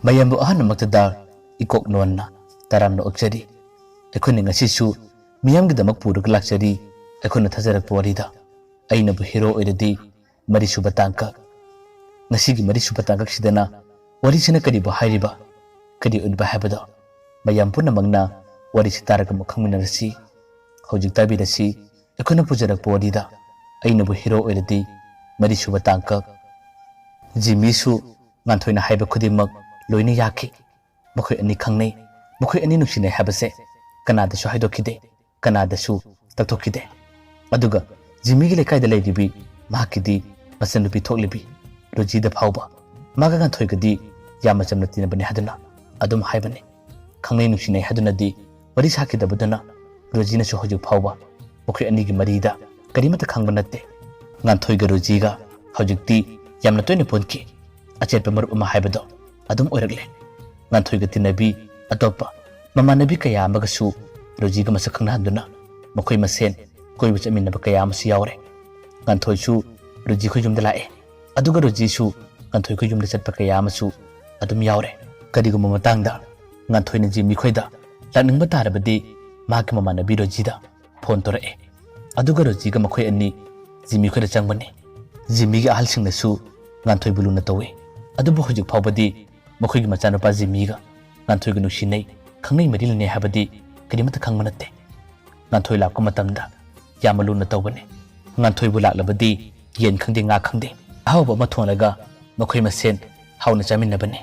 mayambu ahan maktada ikok nonna taramna okjari ekhone ngasisu miyam gidamak puruk lakjari ekhone thajarak porida Einabu hero oiradi mari suba tangka ngasigi mari suba tangka sidana wari sina kadi ba hairiba kadi unba habada mayam puna magna wari sitaraga mukhangminarasi hojik tabirasi ekhone pujarak porida Einabu hero oiradi mari suba tangka Jimmy su nganthoi na haiba khudimak loina yaki makhoi ani khangnei makhoi ani nuksine habase kanada su haidokide kanada su taktokide aduga Jimmy gi lekai da leidibi mahakidi masandupi thoklibi roji da phauba maga nganthoi gadi yama chamna tina bani haduna adum haibane khangnei nuksine haduna di wari sakida budana roji na su hoju phauba makhoi ani gi marida karimata khangba natte nganthoi ga roji ga hojikti yamna toine ponki achep marup ma haibado adum oiragle nganthoi ga tinabi atopa mama nabi kaya amagasu roji ga masak khangna handuna makhoi masen koi bu chamin naba kaya amasi yaure nganthoi su roji khoi jumda lae aduga roji su nganthoi khoi jumda chatpa kaya amasu adum yaure kadi gu mama tangda nganthoi na Jimmy khoi da lakning ba tarabadi ma ki mama nabi roji da phone tora e aduga roji ga makhoi ani Jimmy khoi da changbane Jimmy ga ahal singna su nganthoi bulu na tawe adubu hojik phawbadi makhoi gi machana pa Jimmy ga nganthoi ga nusinei khangnei mari lene habadi kadimata khangmanate nganthoi lakko matamda yamalu na tawbane nganthoi bu laklabadi yen khangde nga khangde ahawba ma thonlaga makhoi masen hawna chaminna bane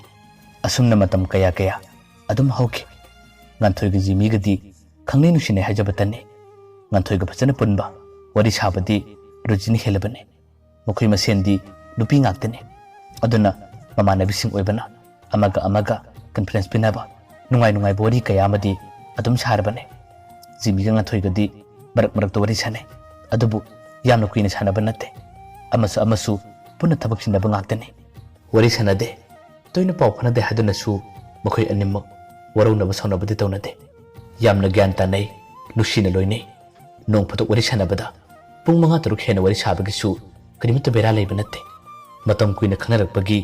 asumna matam kaya kaya adum hawke nganthoi ga Jimmy ga di khangnei nusinei hajabatane nganthoi ga phachana punba wari sabadi rojini helabane makhoi masen di nupi ngaktene aduna mamanabi sing oibana amaga conference pinaba nungai body kaya amadi adum sarbane Jimmy ga nganthoi ga di marak to wari sane adubu yamna kuina sanaba natte amasu puna thabak sinaba ngaktene wari sanade toina paw khanade haduna su makhoi animmo waruna basona badi tawnade yamna gyan tanai nusina loine nong phatok wari sanabada pung manga taruk hena wari sabagi su karimita bera leiba natte matam kuina khanarakpagi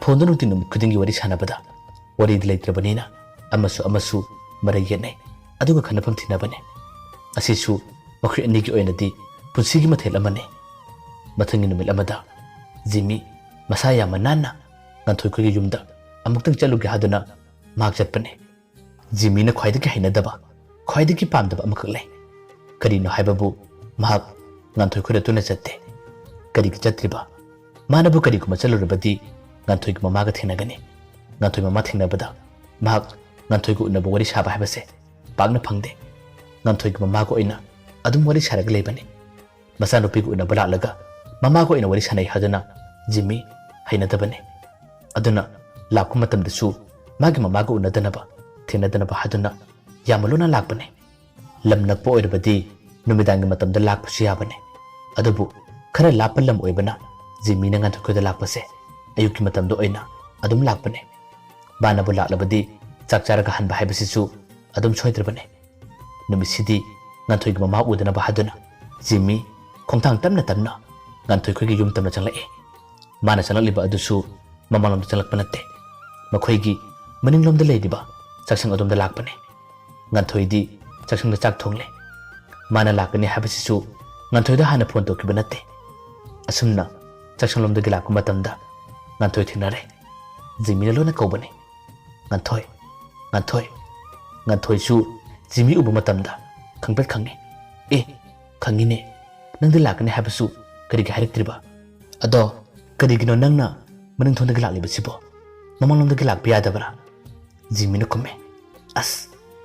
phone nuti numit khudingi wari sanabada wari dilaitrabanina amasu marai yenai aduga khanapam thinabane asisu makhoi ani gi oinadi punsigi mathel amane mathangi numit amada Jimmy masaya manana nganthoi khoi gi yumda amuktang chaluge haduna mak chatpane Jimmy na khwaidagi hainadaba khwaidagi pamdaba amakak lai karino haibabu mahak nganthoi khoi ratuna chatte kari ki chatriba manabu kari kuma chalurabadi nganthoi kuma maga thinagani nganthoi mama thinabada mahak nganthoi ku unabu wari saba habase pagna phangde nganthoi kuma maga oina adum wari sarag leibani masano pigu unabu laga mama ko ina wari sanai haduna Jimmy hainadabane aduna lakku matamda su magi mama ga unadanaba thinadana haduna yamaluna lakbane lamnak po oirabadi numidangi matamda lakpasu yabane adubu khara lapalam oibana Jimmy na nganthoi khoi da lakpase ayuki matamdo oina adum lakpane banabu laklabadi chakcharaga hanba haibasisu adum soidrabane numisidi nganthoi gi mama udana bahaduna Jimmy khongthang tamna nganthoi khoi gi yum tamna changlae mana changliba adusu mamalom changlakpanate makhoi gi maninglomda leidiba chaksang adumda lakpane nganthoi di chaksang da chak thongle mana lakani habasisu nganthoi da hana phone tokiba nate asumna chaksang lomda gi lakku matamda nganthoi thinare Jimmy na lona kaubane nganthoi su Jimmy ubu matamda khangpet khangne khangine nangdi lakani habasu kari ga harektriba ado kari gino nangna maning thonda gi lakliba sibo mamanglomda gi lakpa yadabra Jimmy na kumme as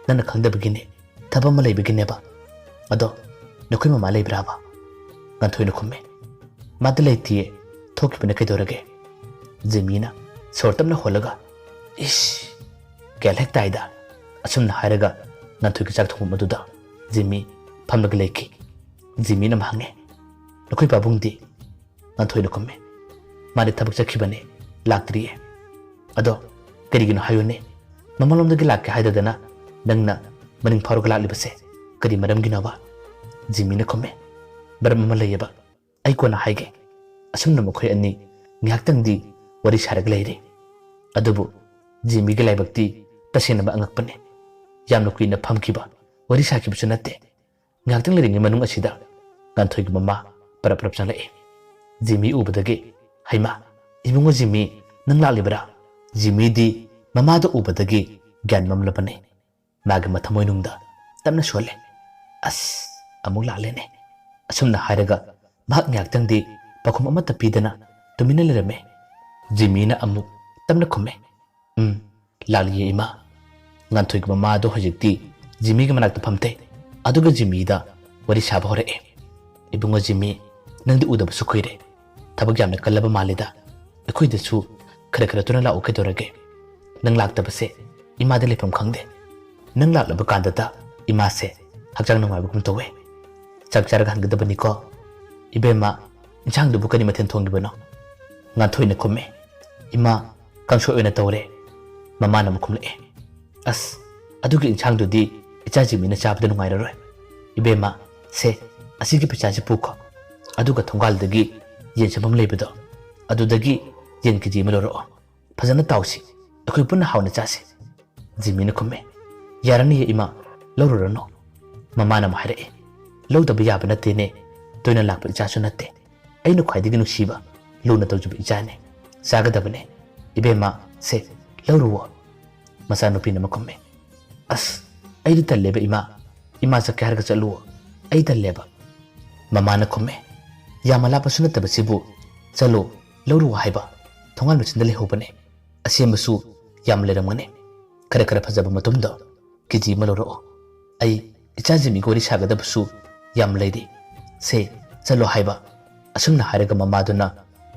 nana khangda begine thaba ma leibegine ba ado nakoi mama leibra ba nganthoi na kumme mad leitiye thoki bana kaidorage Jimmy na sortamna holaga ish kelhek taida asumna haraga nganthoi gi chak thong maduda Jimmy phamlag leiki Jimmy na mhange nakoi babungdi nganthoi na kumme mari thabak chakhibane laktriye ado karigino hayone mamalomda gi lakke haidadana nangna maning pharu ga laklibase kari maram gi nawa Jimmy na kumme baram ma layeba ai ko na haige asumna makhoi ani ngihaktang di wari sarag leire adubu Jimmy ga laibakti tasena ba angakpane yamna kuina phamkiba wari sakibusu natte ngakting leringi manung asida ganthoi gi mama parap changlai Jimmy ubadage haima ibungo Jimmy nang laklibra Jimmy di mama da ubadage gyan mamlapane maga mathamoi nungda tamna shole as amuk laklene asumna hairaga mahak ngaktang di pakhum amata pidana tumina lerame Jimmy na amuk tamna khume lagliye ima nganthoi gi mama do hojikti Jimmy ga manakta phamte aduga Jimmy da wari saba hore ibungo Jimmy nangdi udaba su khoire tabak yamna kallaba malida akhoi da su khara tuna la uke dorage nang lakta base ima da lepam khangde nang laklaba kanda da ima se hakjang nang mabum towe chakchar gan gada bani ko ibema inchang du bukani mathen thong gibano nganthoi na khome ima kangsho oina tawre mama na mukhum le as adugi inchang du di icha Jimmy na chabda nungai roi ibema se asigi picha ji puko aduga thongal dagi yen chabam lebedo adudagi yen ki Jimmy lo ro phajana tawsi akhoi punna hawna chase Jimmy na khume yarani ye ima lo ro no mama na mahre lo da biya bana te ne toina lak pa icha su natte aina khwaidigi nusiba lo na tawju icha ne saga da bane ibema se lo ro masa no pina makomme as ai talleba ima sa kyar ga chalu ai talleba mama na khume ya mala pasuna tabasibu chalo lawru haiba thongal luchin dale hobane asembasu yam leramane khara phajaba matumda kiji maloro ai icha Jimmy gori saga da basu yam leidi se chalo haiba asumna haraga mama duna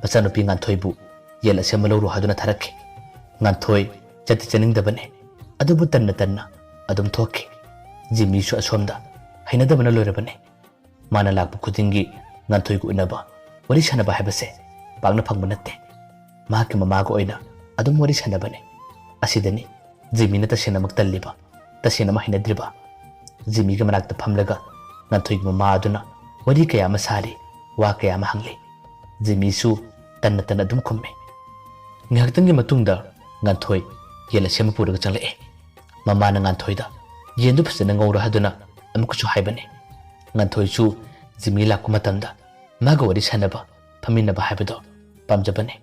bachanu pi ngan thoibu yela semaloro haduna tharakhe ngan thoi chati chaning da bane adubu tanna adum thoke Jimmy su asomda haina da bana lore bane mana lakbu khudingi ngan thoi gu inaba wari sanaba habase pagna phangba natte ma ki mama go oina adum wari sanaba ne asidani Jimmy na tasena maktalliba tasena ma hinadriba Jimmy ga manakta phamlaga ngan thoi gu mama aduna wari kaya ma sari wa kaya ma hangli Jimmy su tanna adum khumme ngaktangi matungda ngan thoi yela sema pura ga changle mama na ngan thoi da yendu phasana ngawra haduna amkuchu haibane ngan thoi su Jimmy la kuma tanda maga wari sanaba phaminaba haibedo pamjabane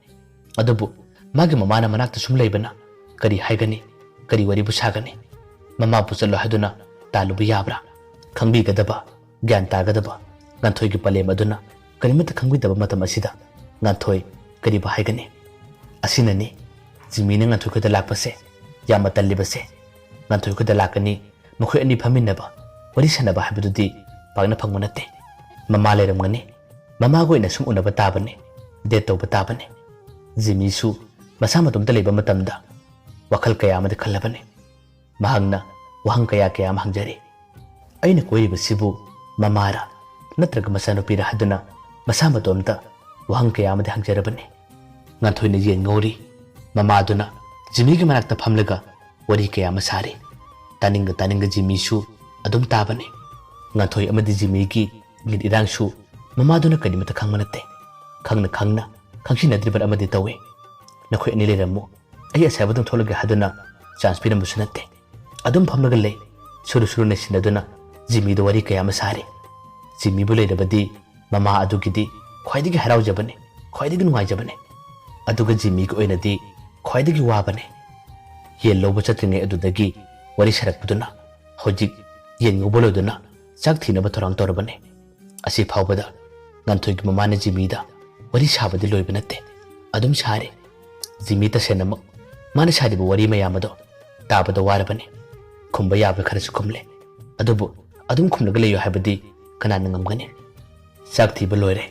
adubu magi mama na manakta sum leibana kari haigani kari wari busagani mama pusalo haduna talubu yabra khangbi gadaba gyan ta gadaba ngan thoi gi pale maduna kalimata khangbi daba matam asida ngan thoi kari ba haigani asinani Jimmy na ngan thoi ko da lakpase yama tallibase ngan thoi ko da lakani makhoi ani phaminaba wari sanaba habidudi pagna phangma natte mama leramgani mama go ina sum unaba tabane de to batabane Jimmy su masa matum ta leba matamda wakhal kaya amade khallabane mahangna wahang kaya mahangjari aina koiriba sibu mamara natraga masano pira haduna masa matumta wahang kaya amade hangjarabane ngan thoi ne yen ngori mama aduna Jimmy gi manakta phamlaga wari kaya masari taninga Jimmy su adum tabane ngan thoi amadi Jimmy gi ngid irang su mama duna kadimata khangmanate khangna khangsinadribar amadi tawe nakhoi ani leramu ai asabadum tholaga haduna chance piram busunate adum phamlaga le suru ne sinaduna Jimmy do wari kaya masari Jimmy bu leirabadi mama adugidi khwaidigi harau jabane khwaidigi nungai jabane aduga Jimmy ko oinadi khwaidigi wabane yen lobo chatringe adudagi wari sarakpuduna hojik yen ngoboloduna chak thina ba thorang torabane asi phawbada nganthoi gi mama na Jimmy da wari sabadi loibanatte adum sare Jimmy ta senama mana sari bu wari mayamado tabada warabane khumba yaba kharasu khumle adubu adum khumlaga leyo habadi kana ngamgane chak thiba loire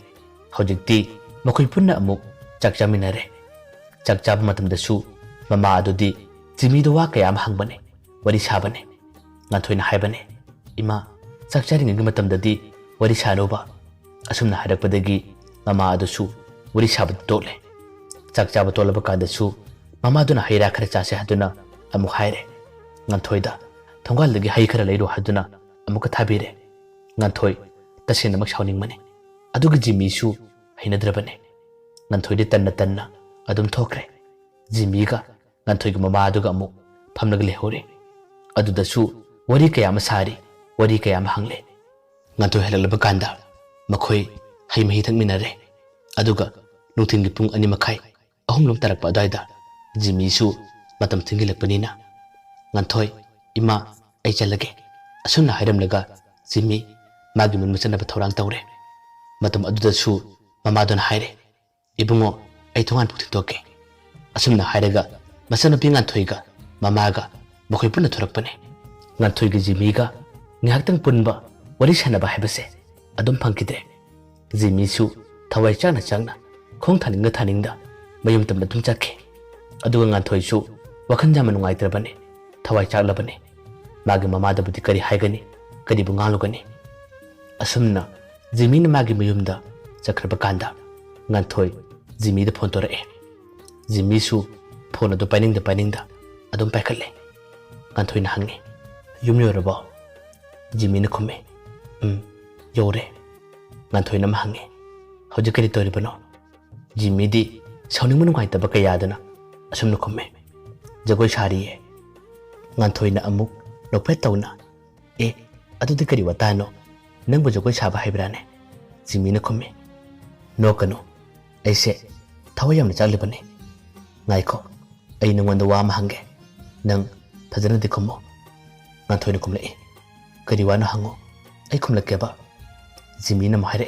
hojikti makhoi punna amu chak chaminare chak chab matam da su mama adudi Jimmy do wa kaya ma hangbane wari sabane nganthoi na haibane ima chak charing gi matam da di wari sanoba asumna harakpadagi mama adusu wari sabat tole chak chaba tolaba kadasu mama duna haira khara chase haduna amu haire nganthoi da thongal dagi hai khara leiro haduna amu ka thabire nganthoi tasena mak shauning mane aduga Jimmy su hainadrabane nganthoi de tanna adum thokre Jimmy ga nganthoiga mama aduga amuk phamnaga lehore adudasu wari kaya ma sari wari kaya ma hangle nganthoi halaklaba kanda makhoi hai mahi thakminare aduga nungthingi pung 2:30 ahumlom tarakpa adaida Jimmy su matam thingilakpanina nganthoi ima ai chalage asumna hairamlaga Jimmy magi mun machanaba thorang tawre matam adudasu mama don haire ibungo ai thongan puthitoke asumna hairaga masana pingan thoiga mamaga makhoi punna thorakpane nganthoiga Jimmy ga ngihaktang punba wari sanaba haibase adum phangkidre Jimmy su thawai changna khong thaningda mayum tamna tum chakhe aduga nganthoi su wakhan jama nungaitrabane thawai chaklabane magi mama da budi kari haigani kari bungalugani asumna Jimmy na magi mayumda chakraba kanda nganthoi Jimmy da phone tore Jimmy su phone adu painingda adum paikhalle nganthoi na hangne yum yoraba Jimmy na khume yore nganthoi na hange hoje kari toribano Jimmy di sauning manungai taba kayadana asumna khume jagoi sariye nganthoi na amuk nokpet tawna adudi kari watano nangbu jagoi saba haibrane Jimmy na khume nokano aise thawayam na chaglibane ngaiko ai nangwanda wa ma hange nang phajana de khumo nganthoi na khumle kari wana hango ai khumlakeba Jimmy na mahare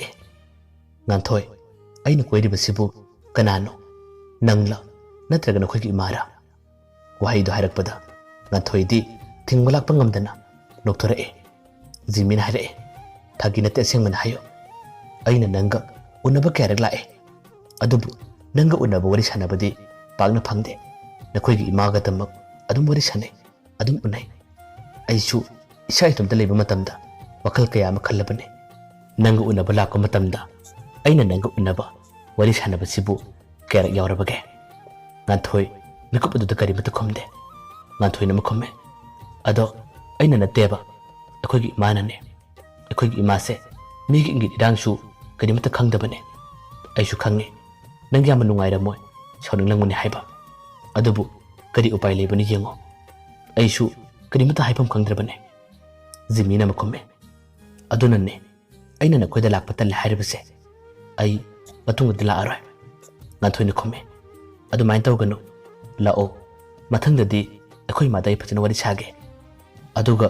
nganthoi ai na koiri basibu kanano nangla natraga na khoi ki imara wahai do hairakpada nganthoi di thingbalak pangamdana nokthora Jimmy na hare thagi nate sengman hayo aina nanga unaba kyarak lae adubu nanga unaba wari sanabadi pagna phangde na khoi ki imaga tamak adum wari sane adum unai aisu isai tumta leba matamda wakal kaya ma khallabane nanga unaba lakko matamda aina nanga unaba wari sanaba sibu kyarak yawrabage nganthoi mikup adu kari mata khomde nganthoi na makhomme ado aina nateba akhoi gi manane akhoi gi imase mi gi ngi dangsu kari mata khangdabane aisu khange nangya manungai ramoy sauning langmuni haiba adubu kari upai lebani yengo aisu kari mata haipam khangdrabane Jimmy na makhomme adunanne aina na khoida lakpa tal hairabase ai matung dila aroi nganthoi na khomme adu main tawgano lao mathangdadi akhoi madai phajana wari sage aduga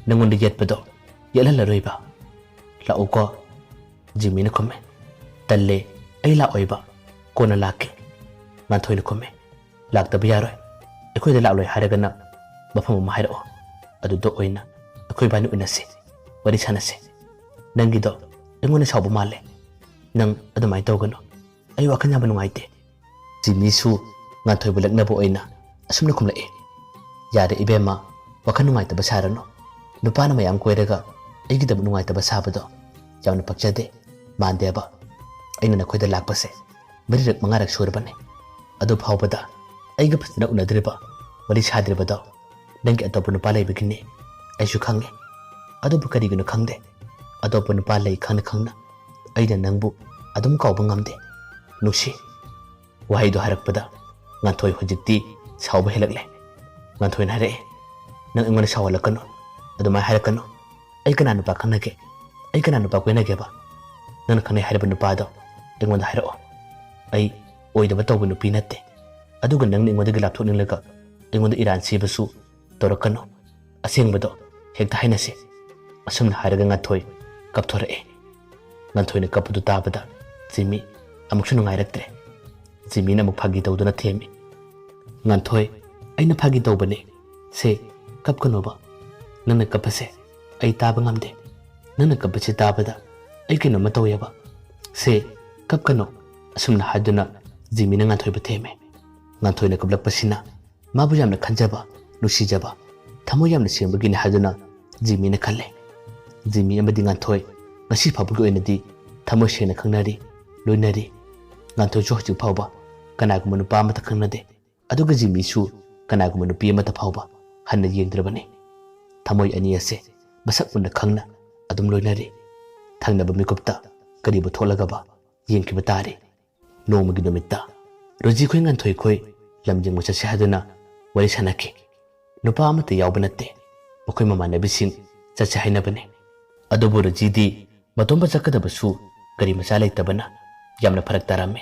nangondi yetpado yelala roiba lao ko Jimmy na khomme talle ai la oiba kona lakke nganthoi na khomme lakta biyaroi akhoi da lakloi haragana mafam ma hairo adu do oina akhoi bani unase wari sanase nangi do engone saubu male nang adu mai tawgano ai wakanya manungaite Jimmy su nganthoi bulakna bo oina asumna khumla yare ibema wakhan nungaita basarano nupana mayam koiraga aigi da nungaita basabado yawna pakjade mandeba aina na khoida lakpase barirak mangarak surbane adu phawbada aiga phasna unadriba wari sadribado nangi atopu nupa leibigini aisu khange adu bukari gunu khangde atopu nupa lei khangna aina nangbu adum kawba ngamde nusi wahai do harakpada nganthoi hojikti sauba helakle nganthoi na hare nang engone sawalakano aduma harakano ai kana nupa khanage ai kana nupa koinage ba nang khane harba nupa do engonda haro ai oidaba tawbu nupi natte aduga nang engonda gilap thoninglaga engonda iran sibasu torakano asengbado hekta hainase asumna haraga nganthoi kapthora nganthoi na kapudu tabada Jimmy amukshu nungairaktre Jimmy na mukphagi tawduna themi nganthoi aina phagi tawbane se kapkanoba nana kapase ai taba ngamde nana kapase tabada ai kino matoyaba se kapkano asumna haduna Jimmy na nganthoi batheme nganthoi na kablakpasina mabu yamna khanjaba nusijaba thamo yamna sembagini haduna Jimmy na khalle Jimmy amadi nganthoi ngasi phabugi oinadi thamo sena khangnari loinari nganthoi jo hojik phawba kanaguma nupa amata khangnade aduga Jimmy su kanaguma nupi amata phawba hanna yengdrabane thamoi ani ase basak munna khangna adum loinari thangnaba mikupta karibu tholagaba yengkiba tare nomagi nomitta roji khoi nganthoi khoi lamjing mucha se haduna wari sanaki nupa amata yawba natte makhoi mamanabising chacha hainabane adubu Rajidi matomba chakadabasu gari macha leitabana yamna farak tarame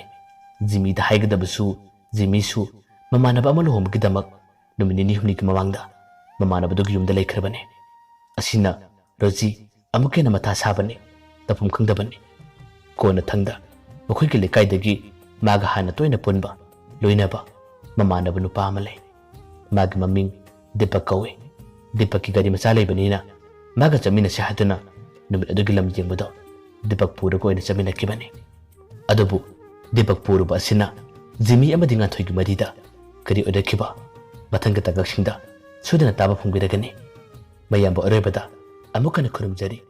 Jimmy da haigadabasu Jimmy su mamanaba ama luhomgidamak numinini humniki mamangda mamanabadu yumda leikrabane asina Roji amuke na mata sabane tapum khangdabane kona thangda makhoi ki lekaidagi maga hana toina punba loinaba mamanaba nupa ama lei magi maming Deepak kawe Deepak ki gari macha leibanina maga chamina shahaduna numit adugi lam jengbudo Deepak pura ko ina chamina kibane adubu Deepak pura ba asina Jimmy amadi nga thoigi marida kari odakiba mathanga tagaksingda sudana taba phungbiragani mayamba orebada amukana khurumjari